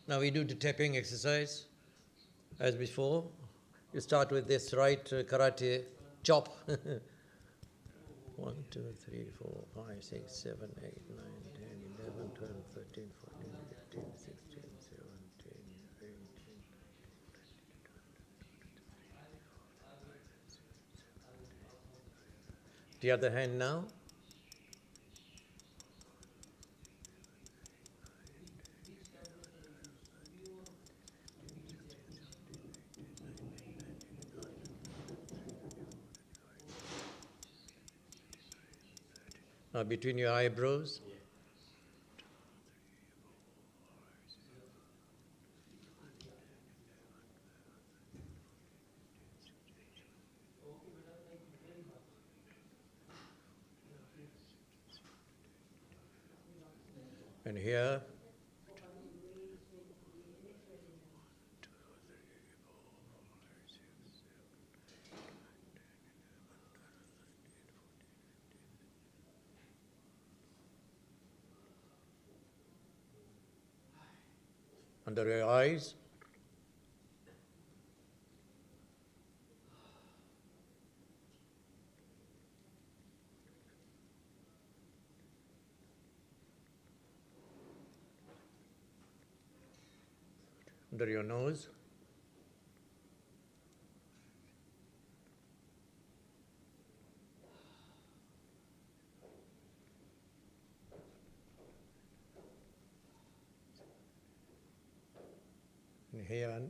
Now we do the tapping exercise as before. You start with this right karate chop. 1, 2, 3, 4, 5, 6, 7, 8, 9, 10, 11, 12, 13, 14, 15, 16, 17, 18. The other hand now. Now between your eyebrows. And here. Under your eyes. Under your nose. And here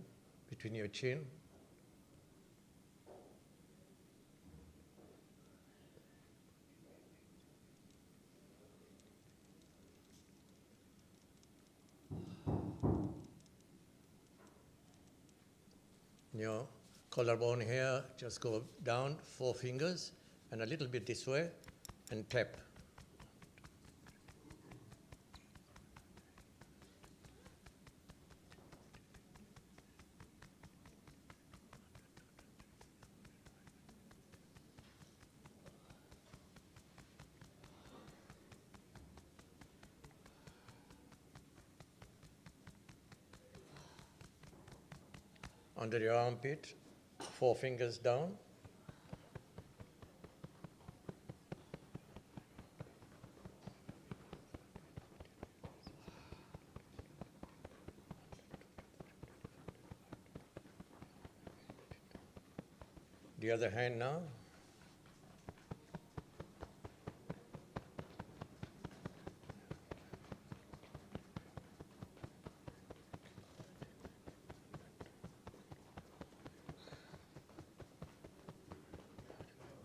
between your chin. Your collarbone here, just go down 4 fingers and a little bit this way and tap. Under your armpit, 4 fingers down. The other hand now.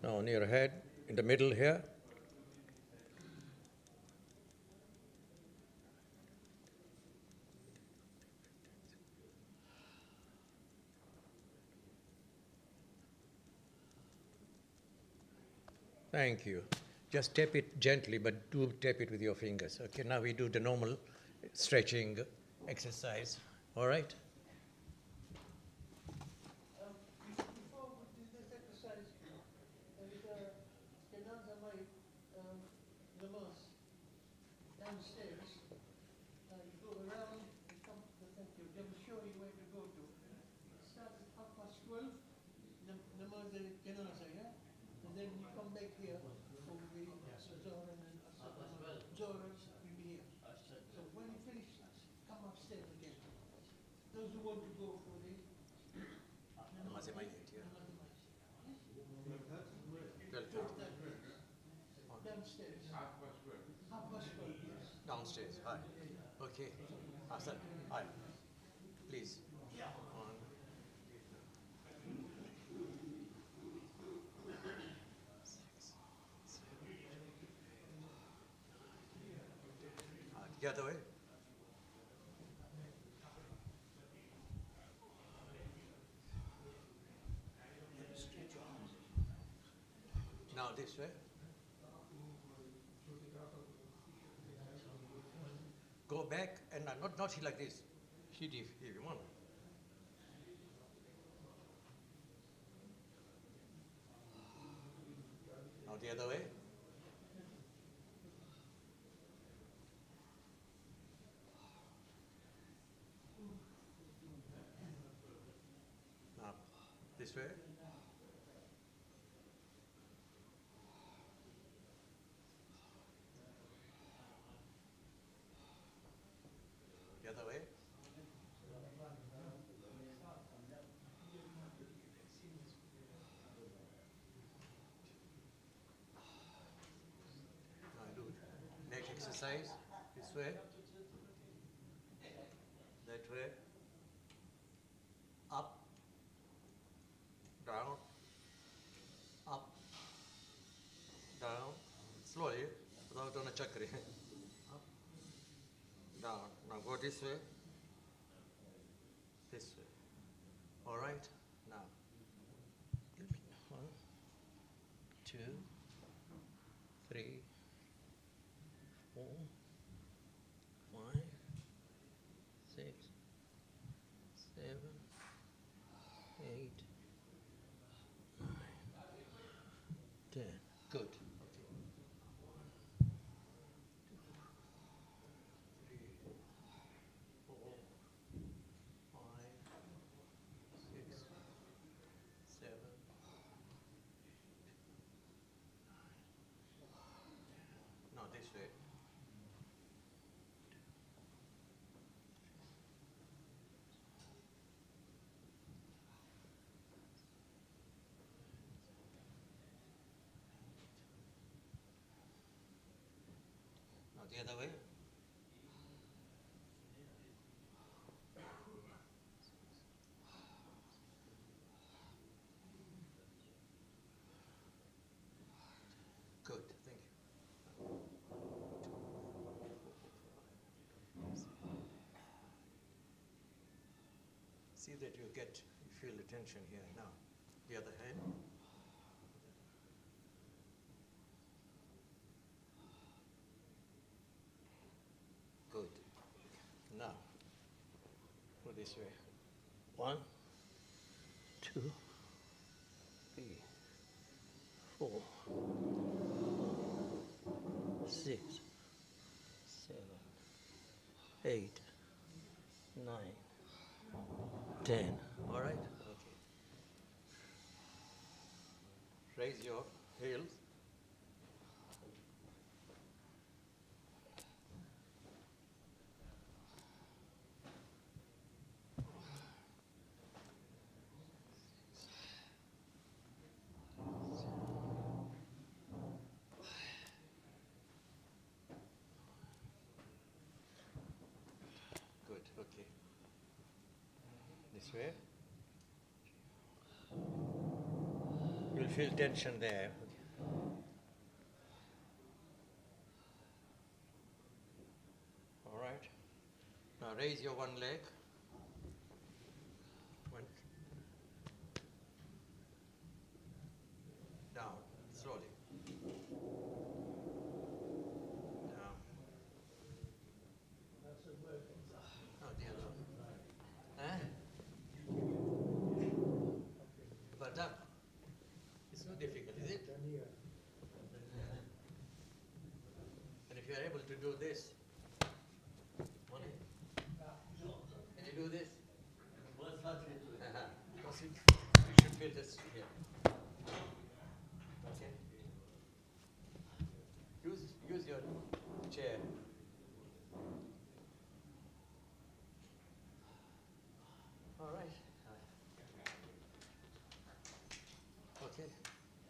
Now on your head, in the middle here. Thank you. Just tap it gently, but do tap it with your fingers. Okay, now we do the normal stretching exercise. All right? Before we do this exercise, downstairs, you go around, you come to the thank you, they will show you where to go to. It starts at 12:30, Can I say, yeah? And then you come back here for the Zohar and then Zohar will be here. So when you finish, come upstairs again. Those who want to go for the downstairs. Half past 12, yes. Downstairs. Hi. Okay. Hassan. Hi. Please. On. The other way. Now this way. Go back and not like this. Hit if you want. Now the other way. Now this way. The other way. Now do leg exercise this way, that way, up, down, up, down, slowly, without on a chakra. Up, down. Now go this way, this way. All right. Now, 1, 2, 3, 4, 5, 6, 7, 8, 9, 10. Good. 3, 4, 5, 6, 7. Now this way. Now the other way. Good, thank you. See that you feel the tension here. Now, the other hand. Good. Now, go this way. 1, 2, 3, 4, 6, 7, 8, 9, 10. All right? Okay. Raise your heels. Good, okay. This way. You'll feel tension there. All right. Now raise your one leg. One. Down, slowly. Down. Now the other one. Huh? But up. It's not difficult, is it? And if you are able to do this, can you do this? Because you should feel this here.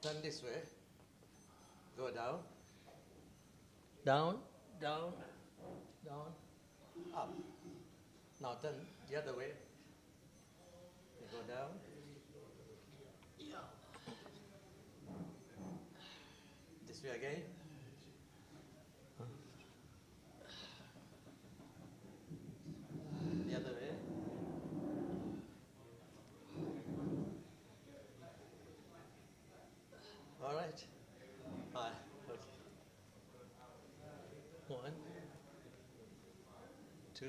Turn this way. Go down. Down, down, down, up. Now turn the other way. You go down. This way again. The other way. All right. Okay. 1, 2,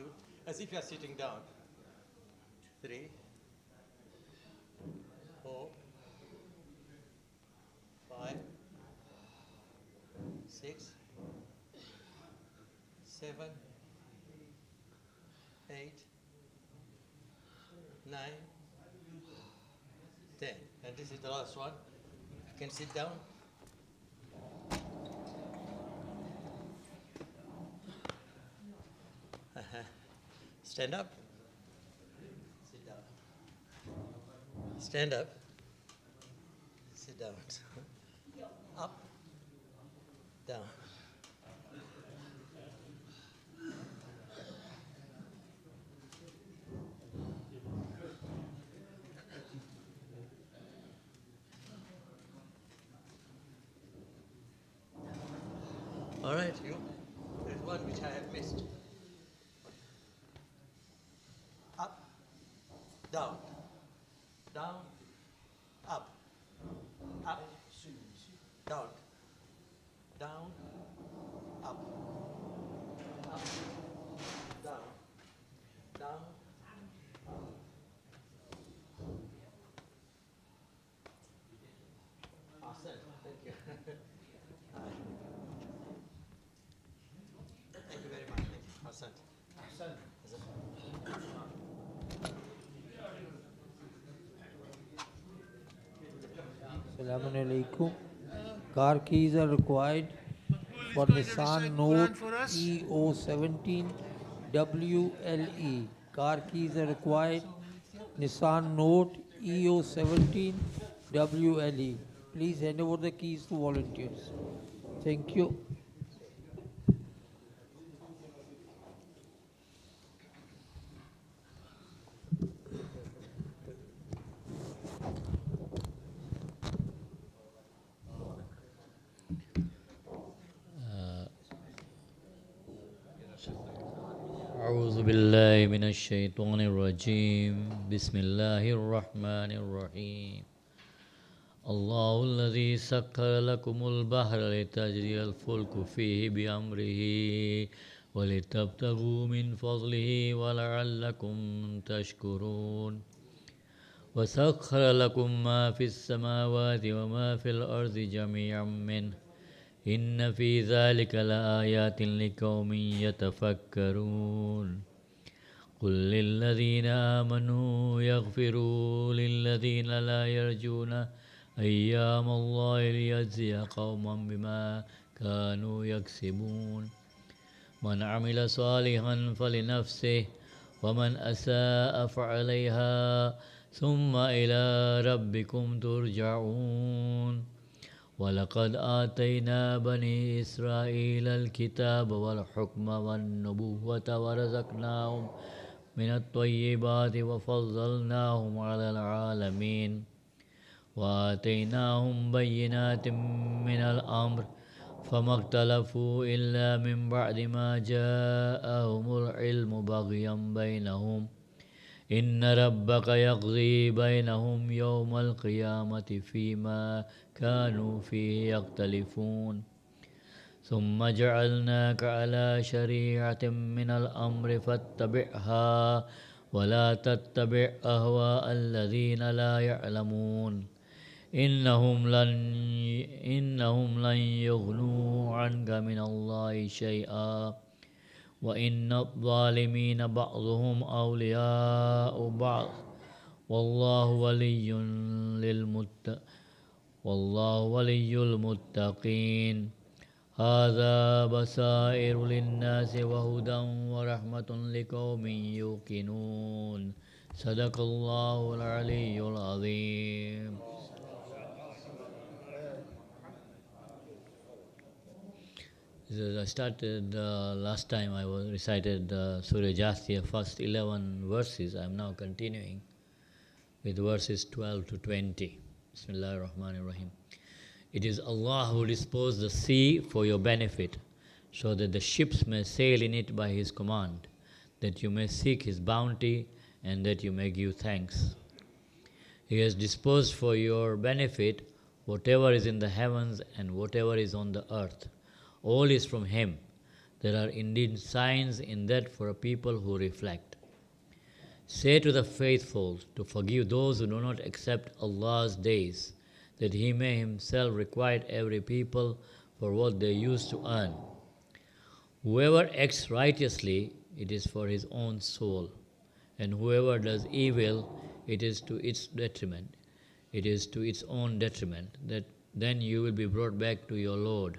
as if you are sitting down. 3, 4, 5, 6, 7, 8, 9, 10. And this is the last one. You can sit down. Stand up. Sit down. Stand up. Sit down. Up. Down. All right, you. There's one which I have missed. Up, down, down, up, up, down, down, up, up, down, down, up. Awesome, thank you. Thank you very much. Thank you. Awesome. Assalamu alaikum. Car keys are required for Nissan Note EO17 WLE. Car keys are required. Nissan Note EO17 WLE. Please hand over the keys to volunteers. Thank you. أعوذ بالله من الشيطان الرجيم بسم الله الرحمن الرحيم الله الذي سخر لكم البحر لتجري الفلك فيه بأمره ولتبتغوا من فضله ولعلكم تشكرون وسخر لكم ما في السماوات وما في الأرض جميعا منه إن في ذلك لآيات لقوم يتفكرون قل للذين آمنوا يغفروا للذين لا يرجون أيام الله ليجزي قوما بما كانوا يكسبون من عمل صالحا فلنفسه ومن أساء فعليها ثم إلى ربكم ترجعون ولقد آتينا بني إسرائيل الكتاب والحكم والنبوة ورزقناهم من الطيبات وفضلناهم على العالمين وآتيناهم بينات من الأمر فما اختلفوا إلا من بعد ما جاءهم العلم بغيا بينهم إن ربك يقضي بينهم يوم القيامة فيما كانوا فيه يختلفون ثم جعلناك على شريعة من الأمر فاتبعها ولا تتبع أهواء الذين لا يعلمون إنهم لن يغنوا عنك من الله شيئا وإن الظالمين بعضهم أولياء بعض والله ولي المتقين هذا بصائر للناس وهدى ورحمة لقوم يوقنون صدق الله العلي العظيم I started last time I was recited Surah Jathiyah, first 11 verses. I am now continuing with verses 12 to 20. Bismillahir Rahmanir Rahim. It is Allah who disposed the sea for your benefit, so that the ships may sail in it by His command, that you may seek His bounty and that you may give thanks. He has disposed for your benefit whatever is in the heavens and whatever is on the earth. All is from Him. There are indeed signs in that for a people who reflect. Say to the faithful to forgive those who do not accept Allah's days, that He may Himself requite every people for what they used to earn. Whoever acts righteously, it is for his own soul, and whoever does evil, it is to its detriment. It is to its own detriment, that then you will be brought back to your Lord.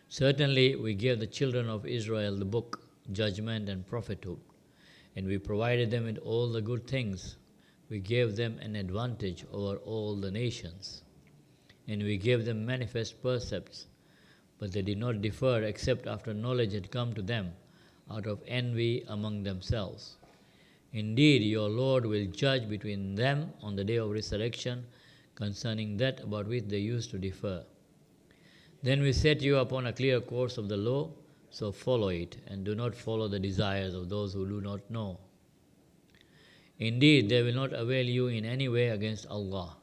Certainly we gave the children of Israel the book, judgment and prophethood, and we provided them with all the good things. We gave them an advantage over all the nations, and we gave them manifest precepts, but they did not differ except after knowledge had come to them, out of envy among themselves. Indeed, your Lord will judge between them on the day of resurrection concerning that about which they used to differ. Then we set you upon a clear course of the law, so follow it, and do not follow the desires of those who do not know. Indeed, they will not avail you in any way against Allah.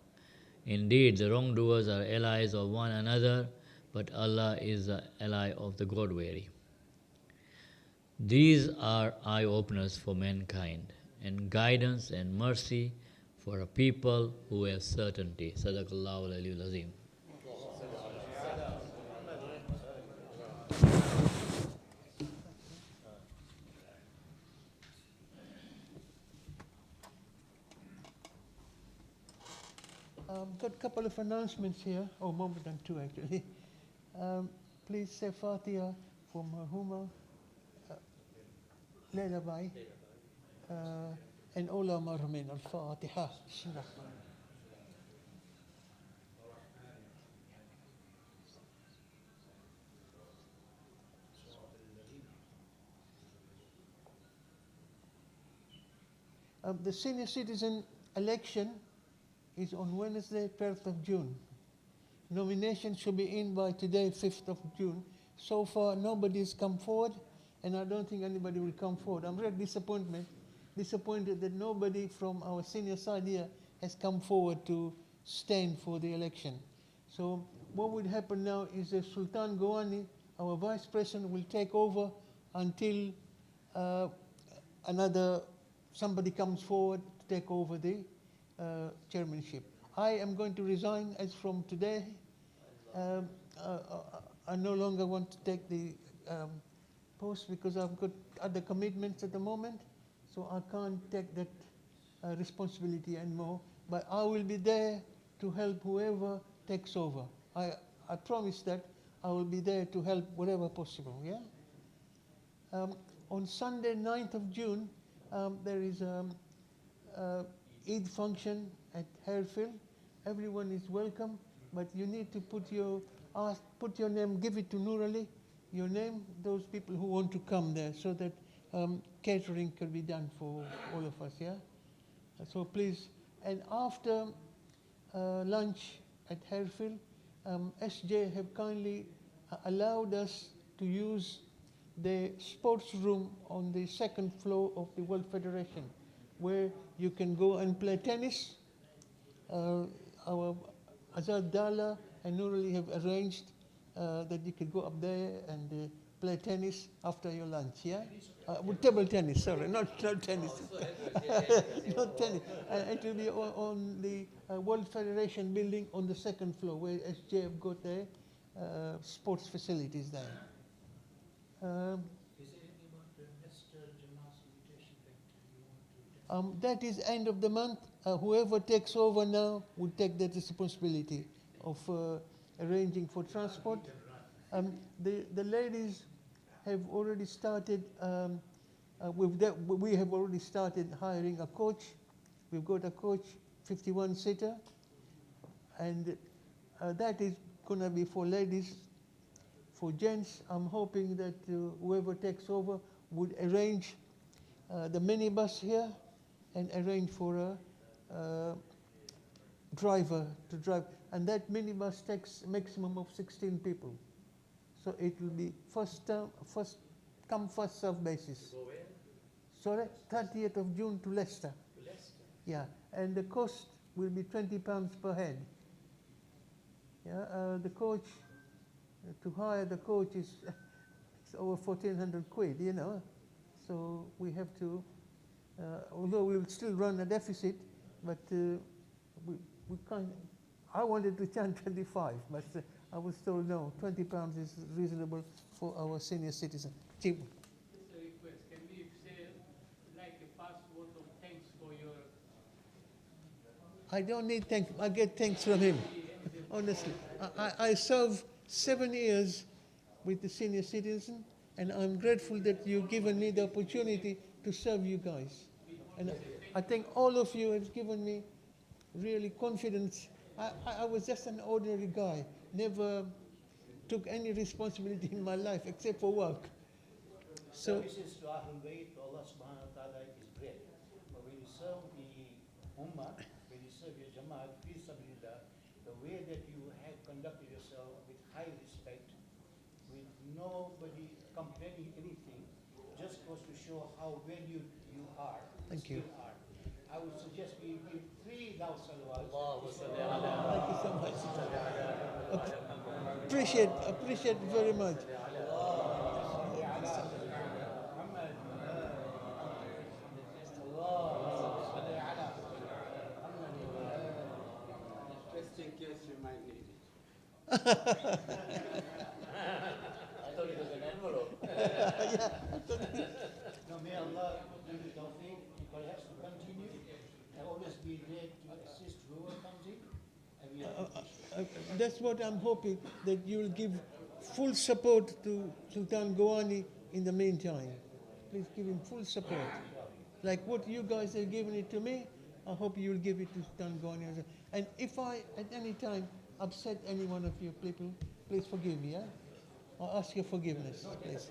Indeed, the wrongdoers are allies of one another, but Allah is the ally of the God-weary. These are eye-openers for mankind, and guidance and mercy for a people who have certainty. Sadaqallahu al-Aliyyul Azim. Got a couple of announcements here, or more than two actually. Please say Fatiha for Marhuma Leila Bai and all our marhumin. Al-Fatiha. Bismillah. The senior citizen election is on Wednesday, 12th of June. Nomination should be in by today, 5th of June. So far, nobody has come forward, and I don't think anybody will come forward. I'm really disappointed that nobody from our senior side here has come forward to stand for the election. So what would happen now is that Sultan Gowani, our vice president, will take over until somebody comes forward to take over the chairmanship. I am going to resign as from today. I no longer want to take the post because I've got other commitments at the moment, so I can't take that responsibility anymore. But I will be there to help whoever takes over. I promise that I will be there to help wherever possible, yeah? On Sunday, 9th of June, there is Eid function at Harefield. Everyone is welcome, but you need to put your name, give it to Nurali, your name, those people who want to come there, so that catering can be done for all of us, yeah? So please, and after lunch at Harefield, SJ have kindly allowed us to use the sports room on the second floor of the World Federation, where you can go and play tennis. Our Azad Dala and Nurali have arranged that you can go up there and play tennis after your lunch, yeah? Table tennis, sorry, not tennis. Not tennis. It will be on the World Federation building on the second floor, where SJ have got their sports facilities there. Is there anything about Mr. Jamal's invitation that you want to that is end of the month. Whoever takes over now will take that responsibility of arranging for transport. The ladies have already started, we have already started hiring a coach. We've got a coach, 51-seater, and that is going to be for ladies For gents, I'm hoping that whoever takes over would arrange the minibus here and arrange for a driver to drive. And that minibus takes a maximum of 16 people. So it will be first come, first serve basis. Sorry, 30th of June to Leicester. Yeah, and the cost will be £20 per head. Yeah, the coach, to hire the coach is it's over 1,400 quid, you know. So we have to, although we will still run a deficit, but we can't. I wanted to charge 25, but I was told no, £20 is reasonable for our senior citizen. Chief. Just a request, can we say like a fast vote of thanks for your... I don't need thanks, I get thanks from him, honestly. I served 7 years with the senior citizen, and I'm grateful that you've given me the opportunity to serve you guys. And I think all of you have given me really confidence. I was just an ordinary guy, never took any responsibility in my life except for work. So services to Ahlul Bayt, to Allah subhanahu wa ta'ala is great. But when you serve the Ummah, when you serve your Jamaat, please Sabira, the way that you have conducted yourself with high respect, with nobody complaining anything, just goes to show how valued you are. Thank you. Still are. I would suggest we give 3 now salawats. thank you so much. Appreciate very much. Just in case you might need it. I thought it was an envelope. No, may Allah give you tawfiq to perhaps to continue and always be there to assist whoever comes in. And we appreciate. That's what I'm hoping, that you'll give full support to Sultan Gowani in the meantime. Please give him full support. Like what you guys have given it to me, I hope you'll give it to Sultan Gowani as well. And if I, at any time, upset any one of you people, please forgive me, yeah? I'll ask your forgiveness, please.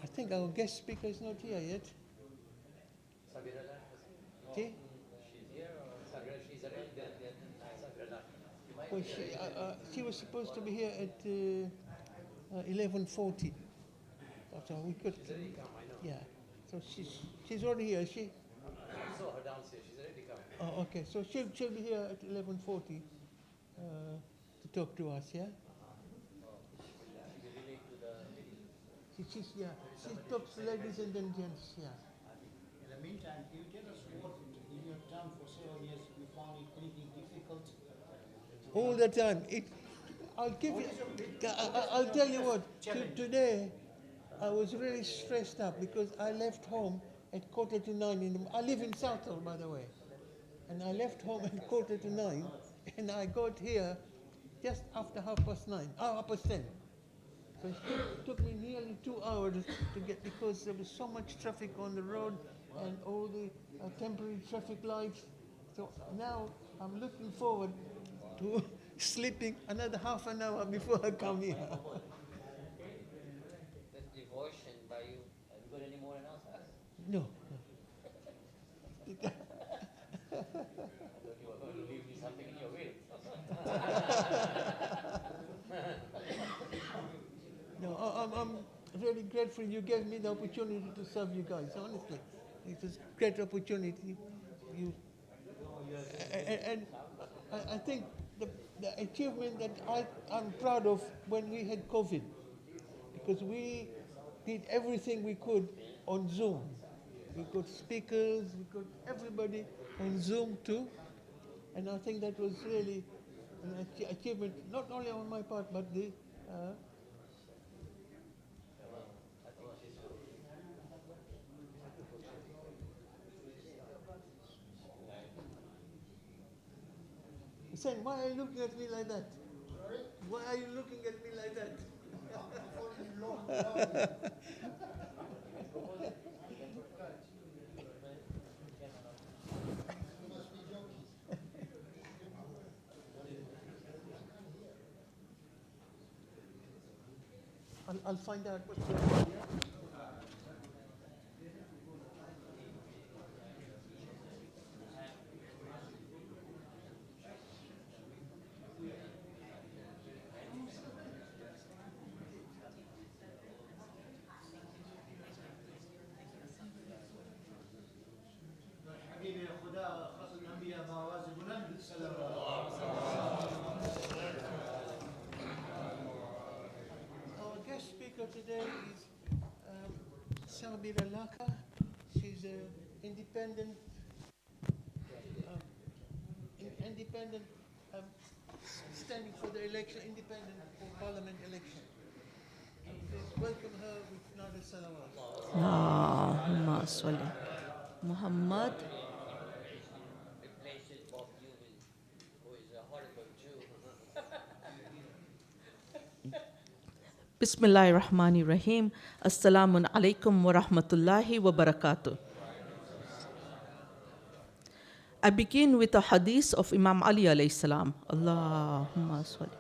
I think our guest speaker is not here yet. Sabira, Okay? she's here or Sabira, she's already there. Sabira, Well, she was supposed to be here at 11:40. So we could. Yeah. So she's already here. Is she? I saw her downstairs. She's already come. Oh, okay. So she'll be here at 11:40 to talk to us. Yeah. She talks to ladies and then gents. Yeah. In the meantime, can you tell us what, in your term for 7 years, you found it anything difficult? All the time. I'll tell you what. Today, I was really stressed up because I left home at 9:15 in the morning. I live in Southall, by the way. And I left home at 9:15, and I got here just after 10:30. So it took me nearly 2 hours to get, because there was so much traffic on the road and all the temporary traffic lights. So now I'm looking forward to sleeping another half an hour before I come here. This devotion by you, have you got any more in us? No. I thought you were going to leave me something in your will. No, I'm really grateful you gave me the opportunity to serve you guys, honestly. It was a great opportunity. And I think the achievement that I'm proud of when we had COVID, because we did everything we could on Zoom. We got speakers, we got everybody on Zoom too. And I think that was really an achievement, not only on my part, but the Hussein, why are you looking at me like that? Sorry? Why are you looking at me like that? I'll find out what's going on here. Our guest speaker today is Sabira Lakha. She's an independent, standing for the election, independent for parliament election. Please welcome her with Nada Salawat. Allahumma salli. Muhammad. Replaces Bob Newell, who is a horrible Jew. Bismillahir Rahmanir Rahim. Assalamu alaikum wa rahmatullahi wa barakatuh. I begin with a hadith of Imam Ali alayhi salam. Allahumma salli.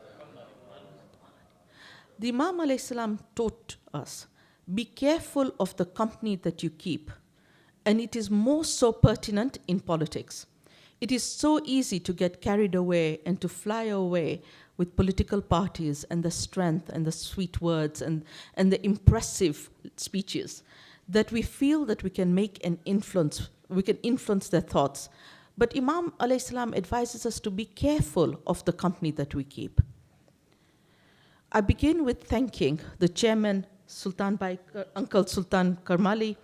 The Imam alayhi salam taught us, be careful of the company that you keep. And it is more so pertinent in politics. It is so easy to get carried away and to fly away with political parties and the strength and the sweet words and the impressive speeches that we feel that we can make an influence, we can influence their thoughts. But Imam alayhi salam advises us to be careful of the company that we keep. I begin with thanking the chairman, Uncle Sultan Karmali,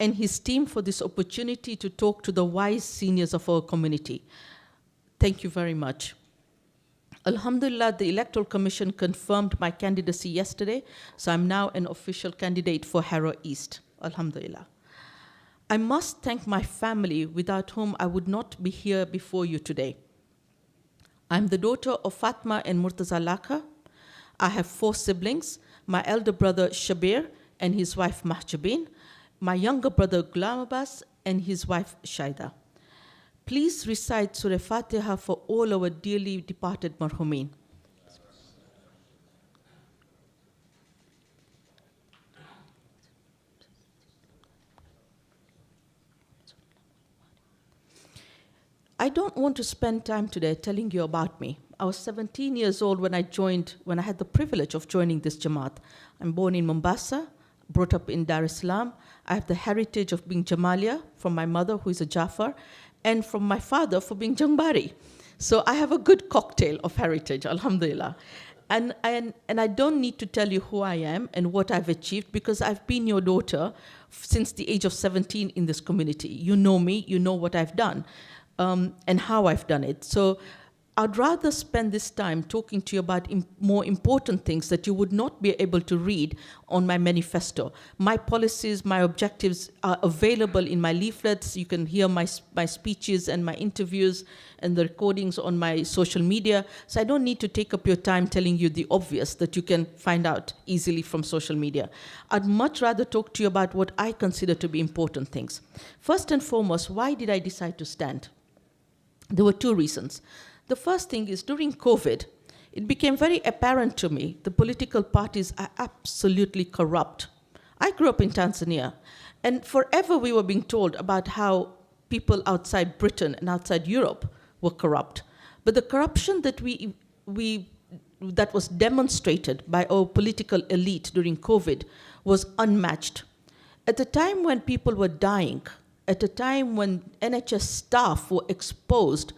and his team for this opportunity to talk to the wise seniors of our community. Thank you very much. Alhamdulillah, the Electoral Commission confirmed my candidacy yesterday, so I'm now an official candidate for Harrow East. Alhamdulillah. I must thank my family, without whom I would not be here before you today. I'm the daughter of Fatma and Murtaza Lakha. I have 4 siblings, my elder brother Shabir and his wife Mahjabin, my younger brother Ghulam Abbas and his wife Shaida. Please recite Surah Fatiha for all our dearly departed marhumin. I don't want to spend time today telling you about me. I was 17 years old when I had the privilege of joining this Jamaat. I'm born in Mombasa, brought up in Dar es Salaam. I have the heritage of being Jamalia from my mother, who is a Jafar, and from my father for being Jangbari. So I have a good cocktail of heritage, alhamdulillah. And I don't need to tell you who I am and what I've achieved, because I've been your daughter since the age of 17 in this community. You know me, you know what I've done, and how I've done it. So I'd rather spend this time talking to you about more important things that you would not be able to read on my manifesto. My policies, my objectives are available in my leaflets. You can hear my speeches and my interviews and the recordings on my social media. So I don't need to take up your time telling you the obvious that you can find out easily from social media. I'd much rather talk to you about what I consider to be important things. First and foremost, why did I decide to stand? There were 2 reasons. The first thing is, during COVID, it became very apparent to me the political parties are absolutely corrupt. I grew up in Tanzania, and forever we were being told about how people outside Britain and outside Europe were corrupt. But the corruption that that was demonstrated by our political elite during COVID was unmatched. At a time when people were dying, at a time when NHS staff were exposed,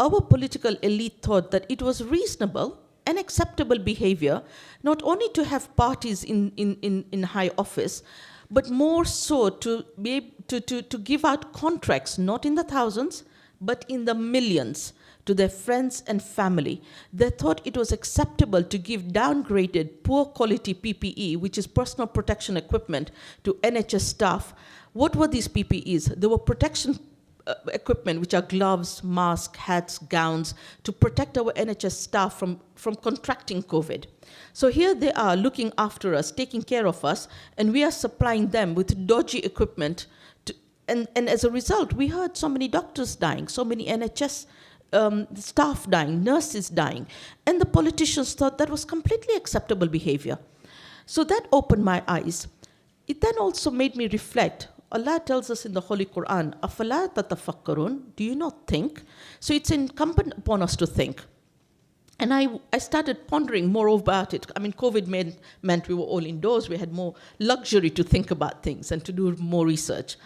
our political elite thought that it was reasonable and acceptable behavior not only to have parties in high office, but more so to be able to give out contracts, not in the thousands, but in the millions, to their friends and family. They thought it was acceptable to give downgraded, poor quality PPE, which is personal protection equipment, to NHS staff. What were these PPEs? They were protection equipment, which are gloves, masks, hats, gowns, to protect our NHS staff from contracting COVID. So here they are looking after us, taking care of us, and we are supplying them with dodgy equipment. And as a result, we heard so many doctors dying, so many NHS staff dying, nurses dying, and the politicians thought that was completely acceptable behavior. So that opened my eyes. It then also made me reflect. Allah tells us in the Holy Quran, "Afala tatafakkarun," do you not think? So it's incumbent upon us to think. And I started pondering more about it. I mean, COVID meant we were all indoors. We had more luxury to think about things and to do more research.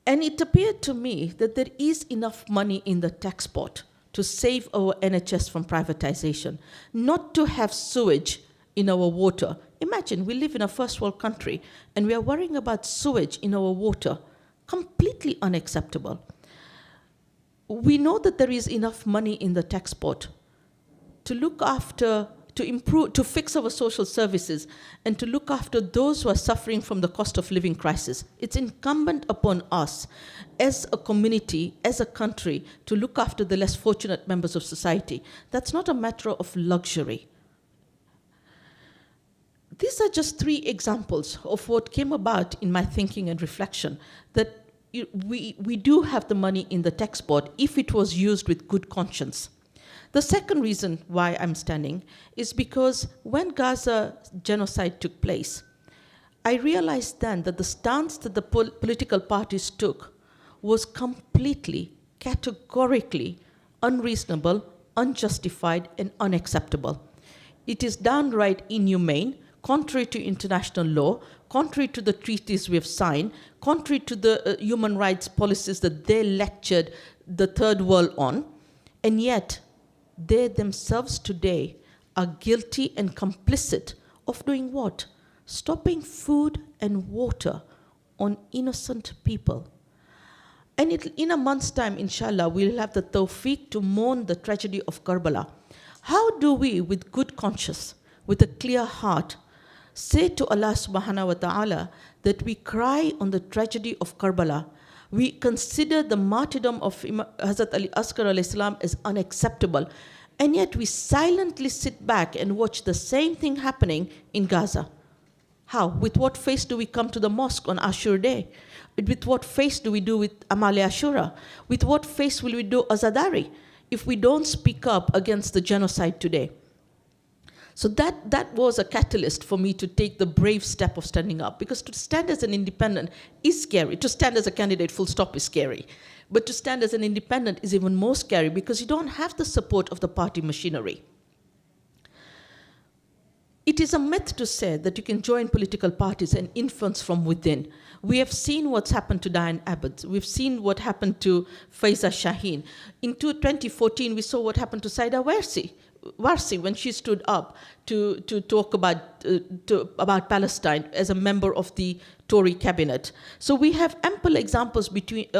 And it appeared to me that there is enough money in the tax pot to save our NHS from privatization, not to have sewage in our water. Imagine, we live in a first world country and we are worrying about sewage in our water. Completely unacceptable. We know that there is enough money in the tax pot to look after, to improve, to fix our social services, and to look after those who are suffering from the cost of living crisis. It's incumbent upon us as a community, as a country, to look after the less fortunate members of society. That's not a matter of luxury. These are just 3 examples of what came about in my thinking and reflection, that we do have the money in the tax pot if it was used with good conscience. The second reason why I'm standing is because when Gaza genocide took place, I realized then that the stance that the political parties took was completely, categorically unreasonable, unjustified, and unacceptable. It is downright inhumane, contrary to international law, contrary to the treaties we have signed, contrary to the human rights policies that they lectured the third world on, and yet they themselves today are guilty and complicit of doing what? Stopping food and water on innocent people. And in a month's time, inshallah, we'll have the tawfiq to mourn the tragedy of Karbala. How do we, with good conscience, with a clear heart, say to Allah subhanahu wa ta'ala that we cry on the tragedy of Karbala? We consider the martyrdom of Hazrat Ali Asghar alayhi salam as unacceptable, and yet we silently sit back and watch the same thing happening in Gaza. How? With what face do we come to the mosque on Ashura Day? With what face do we do with Amal Ashura? With what face will we do Azadari if we don't speak up against the genocide today? So that was a catalyst for me to take the brave step of standing up, because to stand as an independent is scary. To stand as a candidate, full stop, is scary. But to stand as an independent is even more scary because you don't have the support of the party machinery. It is a myth to say that you can join political parties and influence from within. We have seen what's happened to Diane Abbott. We've seen what happened to Faiza Shaheen. In 2014, we saw what happened to Saida Warsi when she stood up to talk about Palestine as a member of the Tory cabinet. So we have ample examples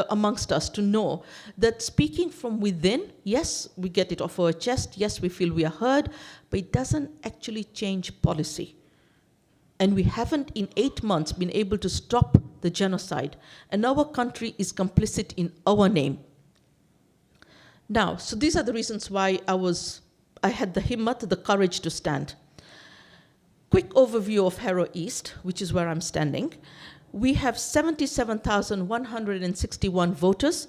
amongst us to know that speaking from within, yes, we get it off our chest, yes, we feel we are heard, but it doesn't actually change policy. And we haven't in 8 months been able to stop the genocide, and our country is complicit in our name. Now, so these are the reasons why I had the himmat, the courage to stand. Quick overview of Harrow East, which is where I'm standing. We have 77,161 voters,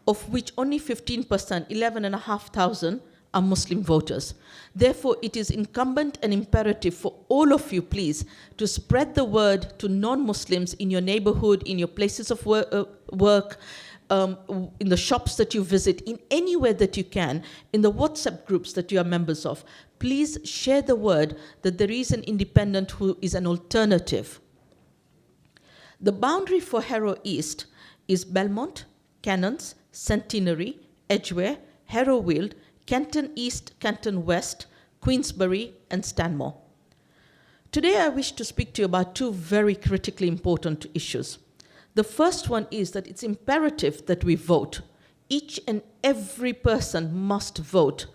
of which only 15%, 11,500, are Muslim voters. Therefore, it is incumbent and imperative for all of you, please, to spread the word to non-Muslims in your neighborhood, in your places of work, in the shops that you visit, in anywhere that you can, in the WhatsApp groups that you are members of. Please share the word that there is an independent who is an alternative. The boundary for Harrow East is Belmont, Cannons, Centenary, Edgware, Harrow-Weald, Canton East, Canton West, Queensbury, and Stanmore. Today I wish to speak to you about 2 very critically important issues. The first one is that it's imperative that we vote. Each and every person must vote.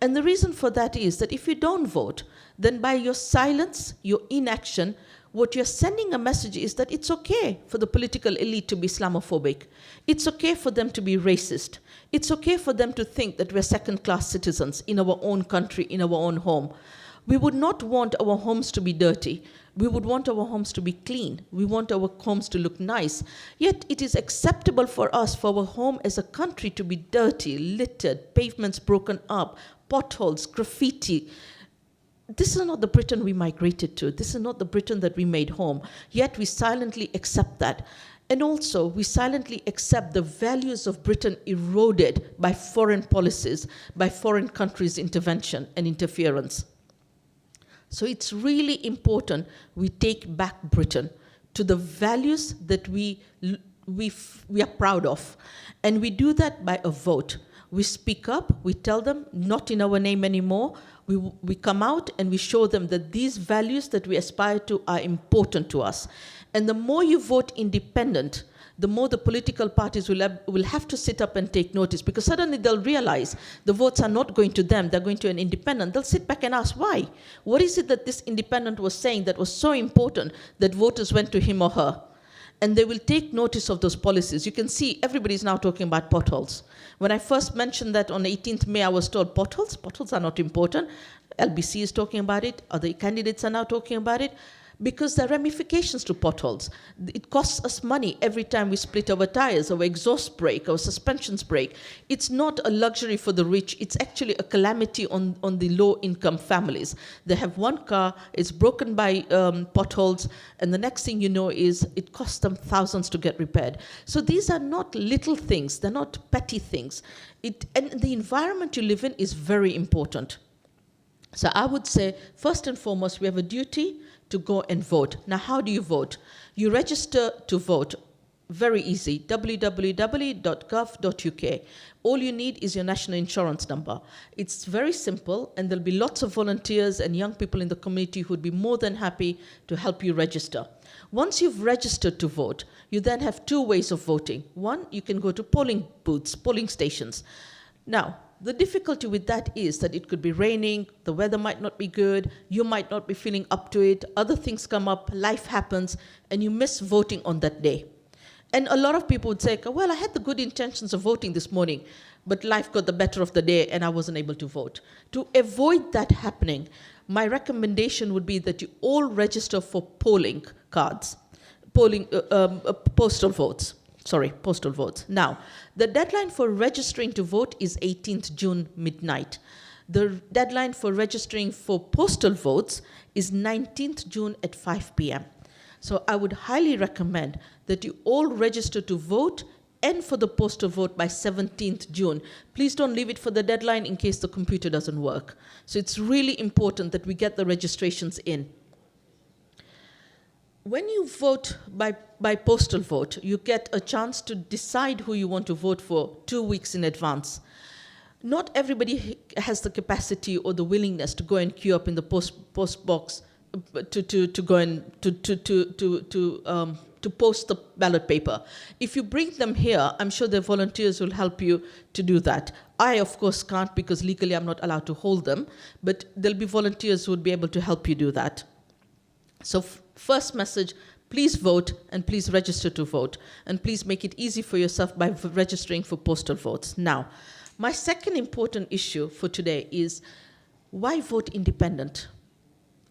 And the reason for that is that if you don't vote, then by your silence, your inaction, what you're sending a message is that it's okay for the political elite to be Islamophobic. It's okay for them to be racist. It's okay for them to think that we're second-class citizens in our own country, in our own home. We would not want our homes to be dirty. We would want our homes to be clean. We want our homes to look nice. Yet it is acceptable for us, for our home as a country, to be dirty, littered, pavements broken up, potholes, graffiti. this is not the Britain we migrated to. This is not the Britain that we made home. Yet we silently accept that. And also, we silently accept the values of Britain eroded by foreign policies, by foreign countries' intervention and interference. So it's really important we take back Britain to the values that we are proud of. And we do that by a vote. We speak up, we tell them, not in our name anymore. We come out and we show them that these values that we aspire to are important to us. And the more you vote independent, the more the political parties will have to sit up and take notice, because suddenly they'll realize the votes are not going to them, they're going to an independent. They'll sit back and ask, why? What is it that this independent was saying that was so important that voters went to him or her? And they will take notice of those policies. You can see everybody's now talking about potholes. When I first mentioned that on 18th May, I was told potholes are not important. LBC is talking about it, other candidates are now talking about it, because there are ramifications to potholes. It costs us money every time we split our tires, our exhaust brake, our suspensions break. It's not a luxury for the rich, it's actually a calamity on the low-income families. They have one car, it's broken by potholes, and the next thing you know is it costs them thousands to get repaired. So these are not little things, they're not petty things. And the environment you live in is very important. So I would say, first and foremost, we have a duty to go and vote. Now, how do you vote? You register to vote. Very easy, www.gov.uk. All you need is your national insurance number. It's very simple, and there'll be lots of volunteers and young people in the community who'd be more than happy to help you register. Once you've registered to vote, you then have two ways of voting. One, you can go to polling booths, polling stations. Now, the difficulty with that is that it could be raining, the weather might not be good, you might not be feeling up to it, other things come up, life happens, and you miss voting on that day. And a lot of people would say, well, I had the good intentions of voting this morning, but life got the better of the day and I wasn't able to vote. To avoid that happening, my recommendation would be that you all register for polling cards, postal votes. Postal votes. Now, the deadline for registering to vote is 18th June midnight. The deadline for registering for postal votes is 19th June at 5 p.m. So I would highly recommend that you all register to vote and for the postal vote by 17th June. Please don't leave it for the deadline in case the computer doesn't work. So it's really important that we get the registrations in. When you vote by postal vote, you get a chance to decide who you want to vote for 2 weeks in advance. Not everybody has the capacity or the willingness to go and queue up in the post box to go and to post the ballot paper. If you bring them here, I'm sure the volunteers will help you to do that. I, of course, can't because legally I'm not allowed to hold them, but there'll be volunteers who would be able to help you do that. So first message, please vote and please register to vote. And please make it easy for yourself by registering for postal votes. Now, my second important issue for today is why vote independent?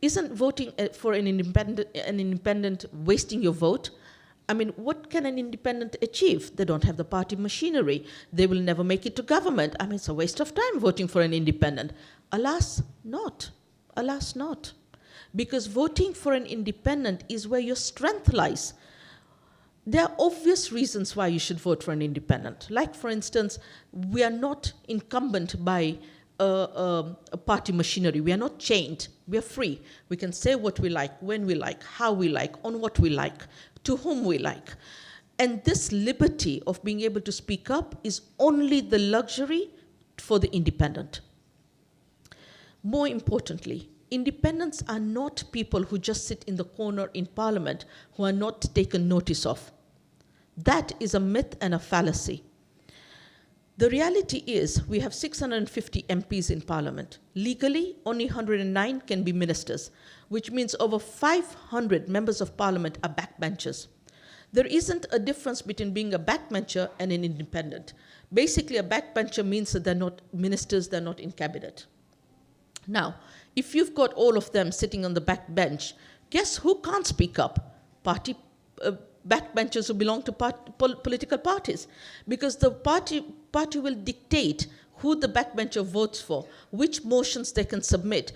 Isn't voting for an independent wasting your vote? I mean, what can an independent achieve? They don't have the party machinery. They will never make it to government. I mean, it's a waste of time voting for an independent. Alas, not. Alas, not. Because voting for an independent is where your strength lies. There are obvious reasons why you should vote for an independent. Like, for instance, we are not incumbent by a party machinery. We are not chained. We are free. We can say what we like, when we like, how we like, on what we like, to whom we like. And this liberty of being able to speak up is only the luxury for the independent. More importantly, independents are not people who just sit in the corner in parliament who are not taken notice of. That is a myth and a fallacy. The reality is we have 650 MPs in parliament. Legally, only 109 can be ministers, which means over 500 members of parliament are backbenchers. There isn't a difference between being a backbencher and an independent. Basically, a backbencher means that they're not ministers, they're not in cabinet. Now, if you've got all of them sitting on the back bench, guess who can't speak up? Backbenchers who belong to political parties. Because the party will dictate who the backbencher votes for, which motions they can submit.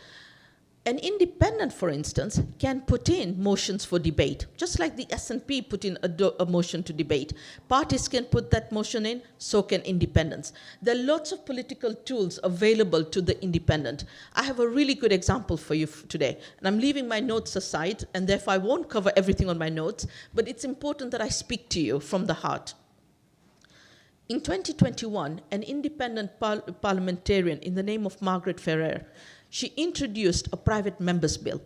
An independent, for instance, can put in motions for debate, just like the SNP put in a motion to debate. Parties can put that motion in, so can independents. There are lots of political tools available to the independent. I have a really good example for you today, and I'm leaving my notes aside, and therefore I won't cover everything on my notes, but it's important that I speak to you from the heart. In 2021, an independent parliamentarian in the name of Margaret Ferrer, she introduced a private members bill.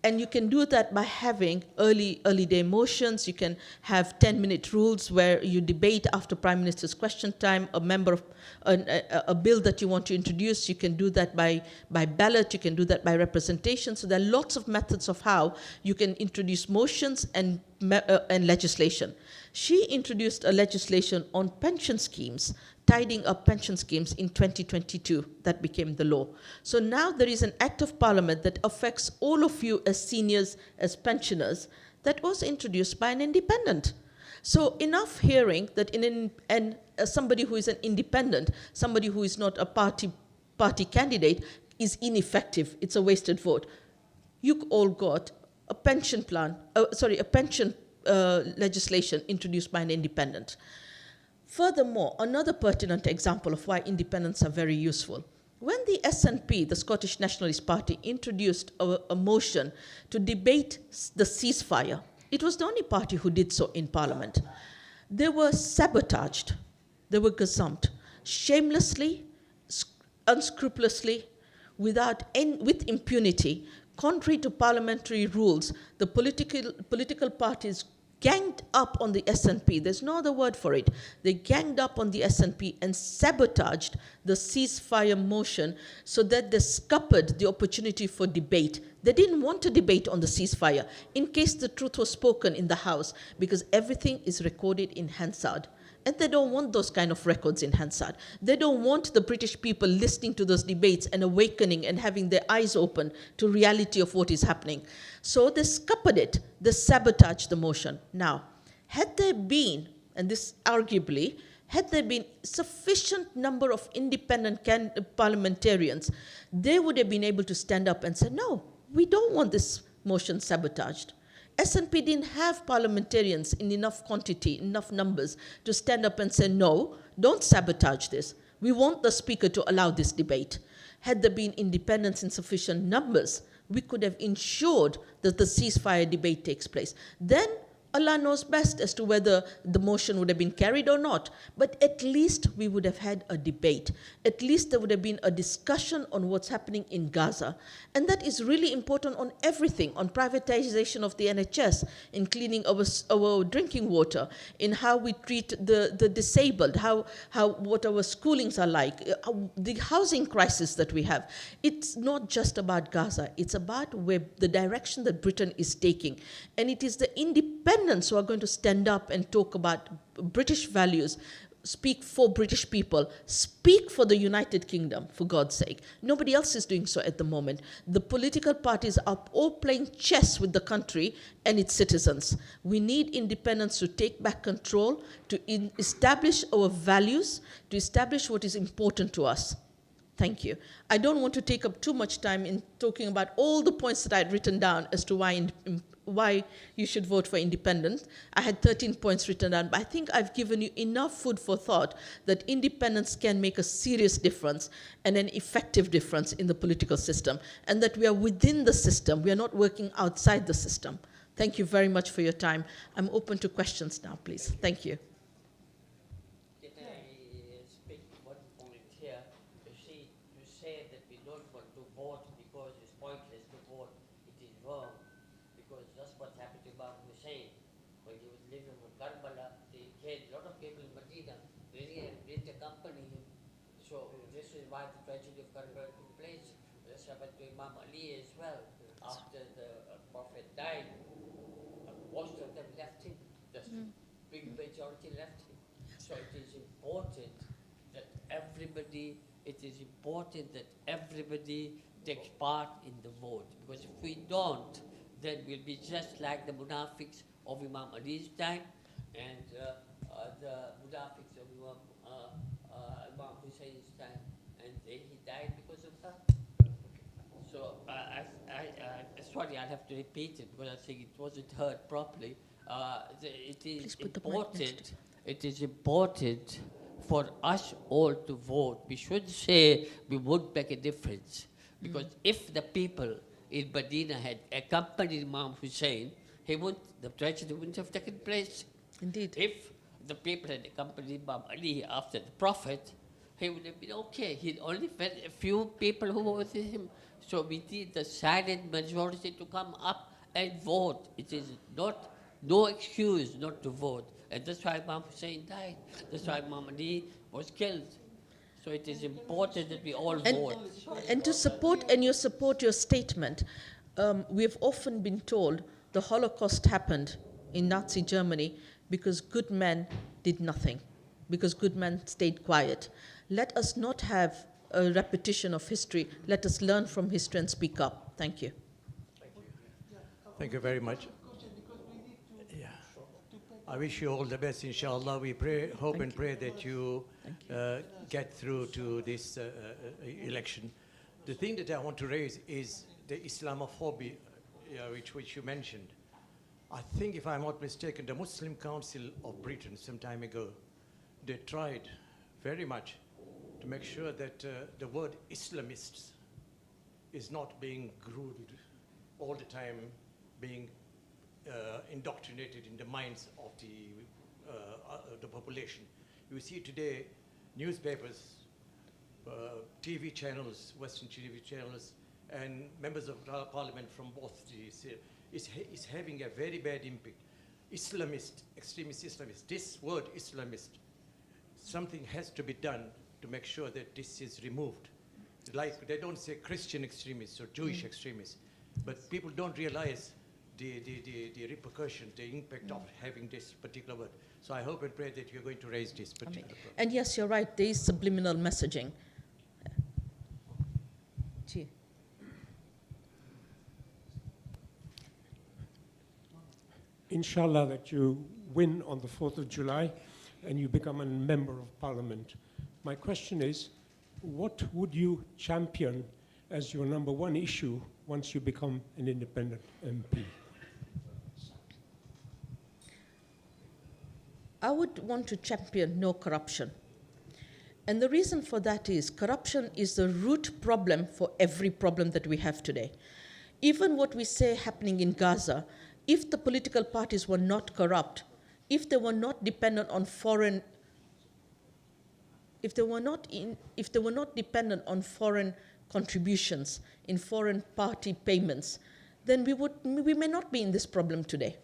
And you can do that by having early day motions. You can have 10-minute rules where you debate after Prime Minister's question time, a bill that you want to introduce. You can do that by ballot. You can do that by representation. So there are lots of methods of how you can introduce motions and legislation. She introduced a legislation on pension schemes, tidying up pension schemes in 2022. That became the law. So now there is an act of parliament that affects all of you as seniors, as pensioners, that was introduced by an independent. So enough hearing that somebody who is an independent, somebody who is not a party candidate, is ineffective. It's a wasted vote. You all got a pension legislation introduced by an independent. Furthermore, another pertinent example of why independents are very useful. When the SNP, the Scottish Nationalist Party, introduced a motion to debate the ceasefire, it was the only party who did so in Parliament. They were sabotaged, they were gazumped, shamelessly, unscrupulously, with impunity. Contrary to parliamentary rules, the political parties ganged up on the SNP. There's no other word for it. They ganged up on the SNP and sabotaged the ceasefire motion so that they scuppered the opportunity for debate. They didn't want to debate on the ceasefire in case the truth was spoken in the House, because everything is recorded in Hansard. And they don't want those kind of records in Hansard. They don't want the British people listening to those debates and awakening and having their eyes open to reality of what is happening. So they scuppered it. They sabotaged the motion. Now, had there been, and this arguably, had there been sufficient number of independent parliamentarians, they would have been able to stand up and say, no, we don't want this motion sabotaged. SNP didn't have parliamentarians in enough quantity, enough numbers to stand up and say, no, don't sabotage this. We want the speaker to allow this debate. Had there been independents in sufficient numbers, we could have ensured that the ceasefire debate takes place. Then Allah knows best as to whether the motion would have been carried or not. But at least we would have had a debate. At least there would have been a discussion on what's happening in Gaza. And that is really important on everything, on privatization of the NHS, in cleaning our drinking water, in how we treat the disabled, what our schoolings are like, the housing crisis that we have. It's not just about Gaza. It's about the direction that Britain is taking. And it is the independents who are going to stand up and talk about British values, speak for British people, speak for the United Kingdom, for God's sake. Nobody else is doing so at the moment. The political parties are all playing chess with the country and its citizens. We need independence to take back control, to establish our values, to establish what is important to us. Thank you. I don't want to take up too much time in talking about all the points that I had written down as to why you should vote for independence. I had 13 points written down, but I think I've given you enough food for thought that independence can make a serious difference and an effective difference in the political system, and that we are within the system. We are not working outside the system. Thank you very much for your time. I'm open to questions now, please. Thank you. It is important that everybody takes part in the vote, because if we don't, then we'll be just like the munafiqs of Imam Ali's time and the munafiqs of Imam Hussein's time, and he died because of that. So sorry, I'll have to repeat it because I think it wasn't heard properly. It is important. It is important for us all to vote. We should say we would make a difference because if the people in Medina had accompanied Imam Hussein, the tragedy wouldn't have taken place. Indeed. If the people had accompanied Imam Ali after the Prophet, he would have been okay. He'd only fed a few people who were with him. So we need the silent majority to come up and vote. It is no excuse not to vote. And that's why Imam Hussein died. That's why Imam Ali was killed. So it is important that we all vote. And to support, and you support your statement, we have often been told the Holocaust happened in Nazi Germany because good men did nothing, because good men stayed quiet. Let us not have a repetition of history. Let us learn from history and speak up. Thank you. Thank you very much. Yeah. I wish you all the best, inshallah. We pray, hope and pray that you get through to this election. The thing that I want to raise is the Islamophobia, which you mentioned. I think, if I'm not mistaken, the Muslim Council of Britain some time ago, they tried very much to make sure that the word Islamists is not being groomed all the time, being indoctrinated in the minds of the population. You see today, newspapers, TV channels, Western TV channels, and members of parliament from both these is having a very bad impact. Islamist, extremist Islamist, this word Islamist, something has to be done to make sure that this is removed. Like, they don't say Christian extremists or Jewish extremists, but people don't realize the repercussion, the impact of having this particular word. So I hope and pray that you're going to raise this particular problem. And yes, you're right, there is subliminal messaging. Gee. Inshallah, that you win on the 4th of July and you become a member of parliament. My question is, what would you champion as your number one issue once you become an independent MP? I would want to champion no corruption. And the reason for that is corruption is the root problem for every problem that we have today. Even what we say happening in Gaza, if the political parties were not corrupt, if they were not dependent on foreign, if they were not dependent on foreign contributions, in foreign party payments, then we may not be in this problem today.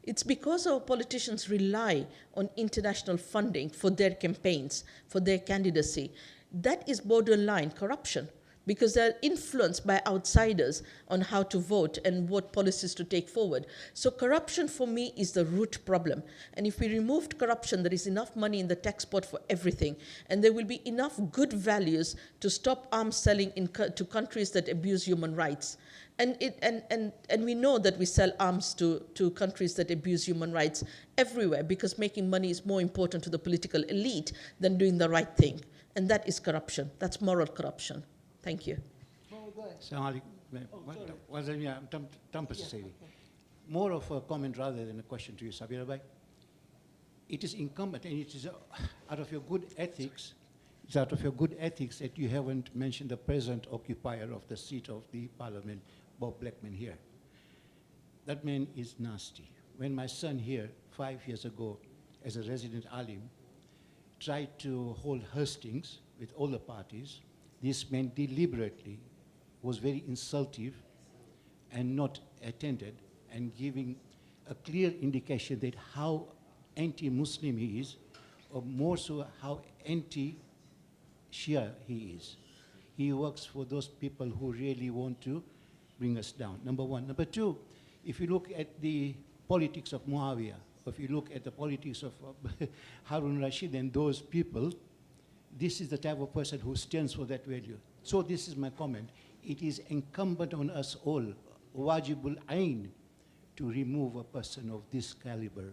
It's because our politicians rely on international funding for their campaigns, for their candidacy. That is borderline corruption, because they're influenced by outsiders on how to vote and what policies to take forward. So corruption for me is the root problem. And if we removed corruption, there is enough money in the tax pot for everything. And there will be enough good values to stop arms selling to countries that abuse human rights. And we know that we sell arms to countries that abuse human rights everywhere, because making money is more important to the political elite than doing the right thing. And that is corruption. That's moral corruption. Thank you. More of a comment rather than a question to you, Sabira Bhai. It is incumbent, and it is out of your good ethics, it's out of your good ethics that you haven't mentioned the present occupier of the seat of the parliament, Bob Blackman here. That man is nasty. When my son here, 5 years ago, as a resident alim, tried to hold hustings with all the parties, this man deliberately was very insultive and not attended, and giving a clear indication that how anti-Muslim he is, or more so how anti-Shia he is. He works for those people who really want to bring us down, number one. Number two, if you look at the politics of Muawiyah, or if you look at the politics of Harun Rashid and those people, this is the type of person who stands for that value. So this is my comment. It is incumbent on us all, wajibul ayn, to remove a person of this caliber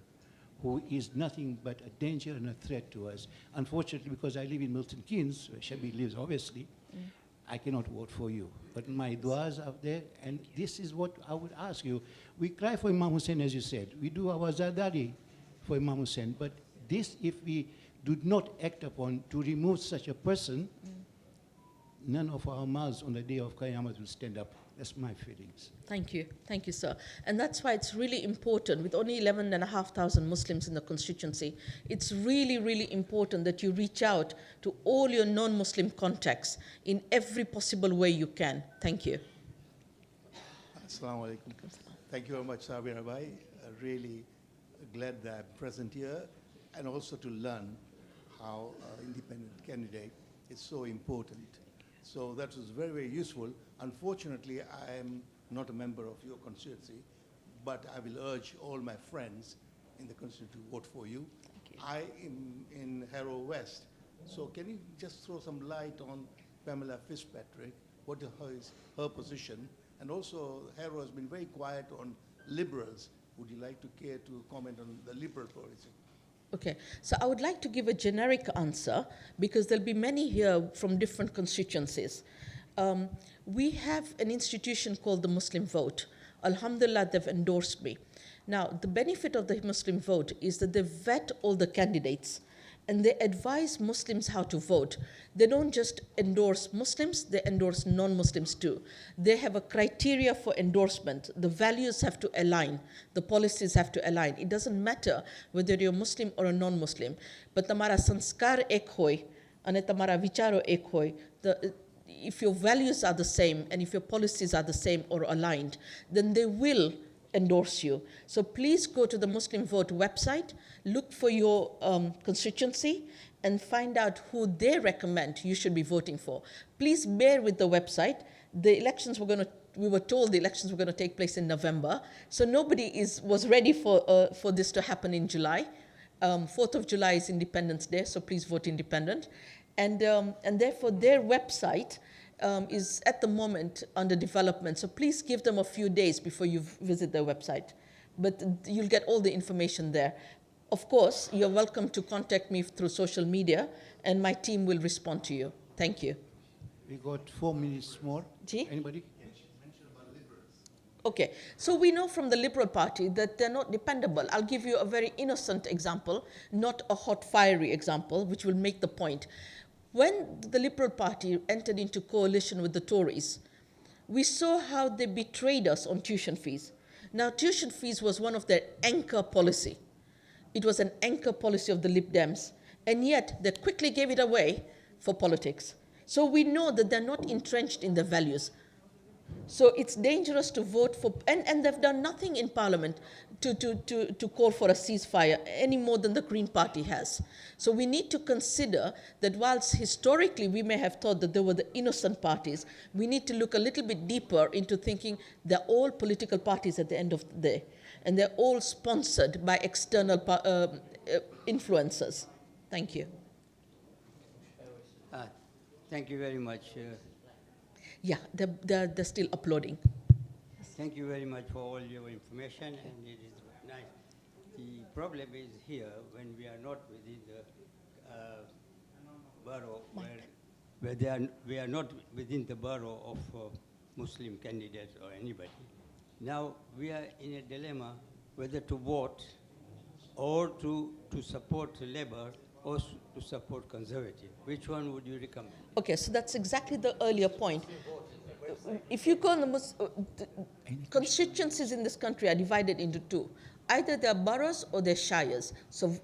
who is nothing but a danger and a threat to us. Unfortunately, because I live in Milton Keynes, where Shabi lives obviously, I cannot vote for you. But my du'as are there, and this is what I would ask you. We cry for Imam Hussein, as you said. We do our zadari for Imam Hussein. But this, if we do not act upon to remove such a person, none of our mouths on the day of Qiyamah will stand up. That's my feelings. Thank you, sir. And that's why it's really important, with only 11,500 Muslims in the constituency, it's really, really important that you reach out to all your non-Muslim contacts in every possible way you can. Thank you. Assalamu alaikum. Thank you very much, Sabira Bhai. Really glad that I'm present here, and also to learn how independent candidate is so important. So that was very, very useful. Unfortunately, I am not a member of your constituency, but I will urge all my friends in the constituency to vote for you. I am in Harrow West. So can you just throw some light on Pamela Fitzpatrick? What is her position? And also, Harrow has been very quiet on liberals. Would you like to care to comment on the liberal policy? Okay, so I would like to give a generic answer because there'll be many here from different constituencies. We have an institution called the Muslim Vote. Alhamdulillah, they've endorsed me. Now, the benefit of the Muslim Vote is that they vet all the candidates and they advise Muslims how to vote. They don't just endorse Muslims, they endorse non-Muslims too. They have a criteria for endorsement. The values have to align, the policies have to align. It doesn't matter whether you're Muslim or a non-Muslim, but tamara sanskar ek hoy, and tamara vicharo ek hoy. If your values are the same and if your policies are the same or aligned, then they will endorse you. So please go to the Muslim Vote website, look for your constituency, and find out who they recommend you should be voting for. Please bear with the website. The elections we were told the elections were going to take place in November, so nobody was ready for this to happen in July. 4th of July is Independence Day, so please vote independent. And therefore their website is at the moment under development. So please give them a few days before you visit their website. But you'll get all the information there. Of course, you're welcome to contact me through social media and my team will respond to you. Thank you. We got 4 minutes more. Gee? Anybody? Okay, so we know from the Liberal Party that they're not dependable. I'll give you a very innocent example, not a hot, fiery example, which will make the point. When the Liberal Party entered into coalition with the Tories, we saw how they betrayed us on tuition fees. Now, tuition fees was one of their anchor policy. It was an anchor policy of the Lib Dems, and yet they quickly gave it away for politics. So we know that they're not entrenched in their values. So it's dangerous to vote for, and they've done nothing in Parliament to call for a ceasefire any more than the Green Party has. So we need to consider that whilst historically we may have thought that they were the innocent parties, we need to look a little bit deeper into thinking they're all political parties at the end of the day, and they're all sponsored by external influencers. Thank you. Thank you very much. Yeah, they're still uploading. Thank you very much for all your information, and it is nice. The problem is here when we are not within the borough, where we are not within the borough of Muslim candidates or anybody. Now we are in a dilemma whether to vote or to support Labour or to support Conservative. Which one would you recommend? Okay, so that's exactly the earlier point. If you go on the constituencies in this country are divided into two. Either they're boroughs or they're shires. So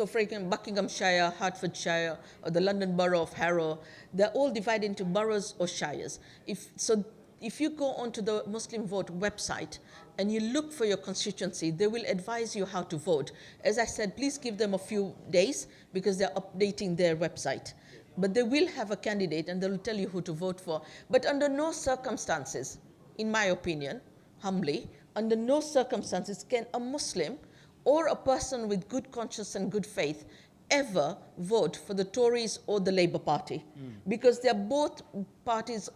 for example, Buckinghamshire, Hertfordshire, or the London Borough of Harrow, they're all divided into boroughs or shires. If you go onto the Muslim Vote website and you look for your constituency, they will advise you how to vote. As I said, please give them a few days because they're updating their website. But they will have a candidate and they'll tell you who to vote for. But under no circumstances, in my opinion, humbly, under no circumstances can a Muslim or a person with good conscience and good faith ever vote for the Tories or the Labour Party, because they're both parties,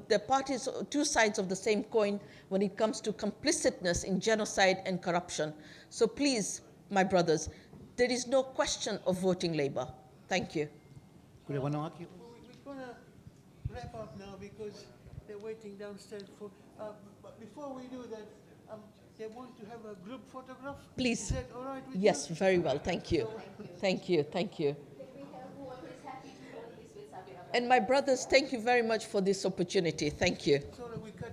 they're parties, two sides of the same coin when it comes to complicitness in genocide and corruption. So please, my brothers, there is no question of voting Labour. Thank you. Could I want to argue? We're wrap up now because they're waiting downstairs for. But before we do that, they want to have a group photograph. Please. Is that all right with Yes, you? very well. Thank you. Thank you. Thank you. And my brothers, thank you very much for this opportunity. Thank you. So that we cut.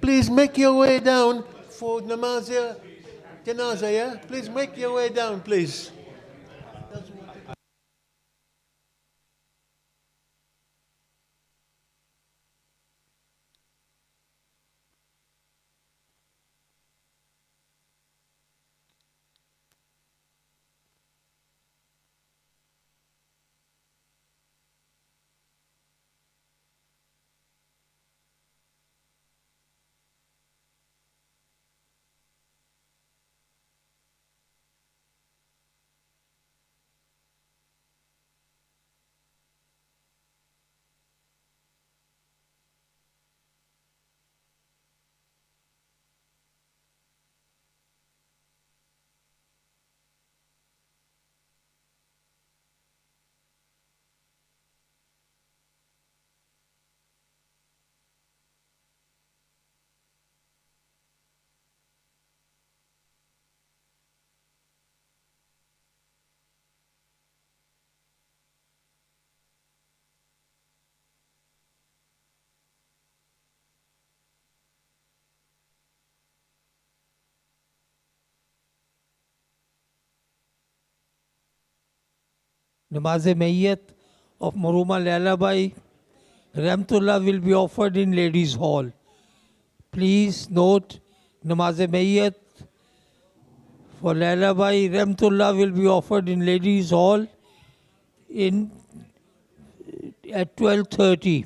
please make your way down for namazia, janaza, yeah? Please make your way down, please. Namaz-e-Mayyat of Marhuma Lalabai Ramtullah will be offered in Ladies' Hall. Please note, Namaz-e-Mayyat for Lalabai Ramtullah will be offered in Ladies' Hall at 12:30.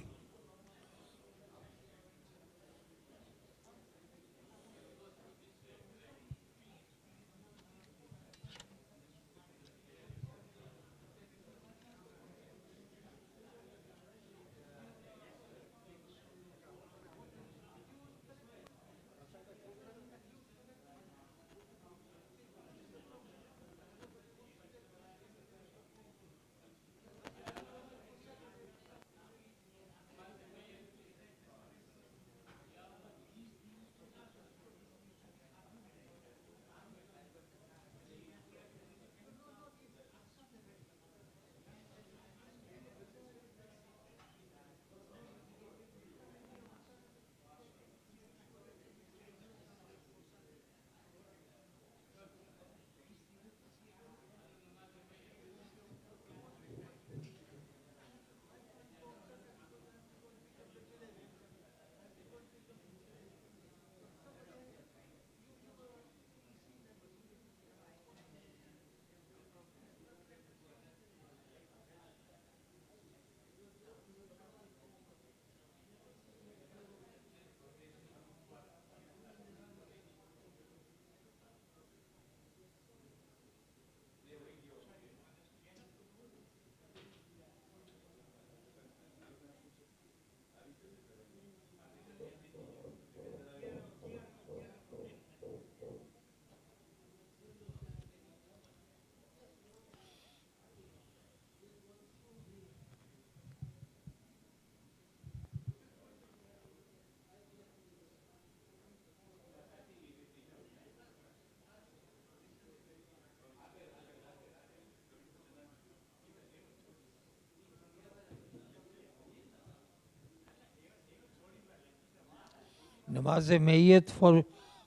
Namaz-e-Mayyat for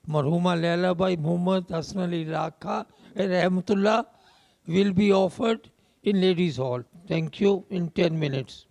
Marhuma Lalabai Muhammad Hassan Ali Lakha Rahmatullah will be offered in Ladies' Hall. Thank you. In 10 minutes.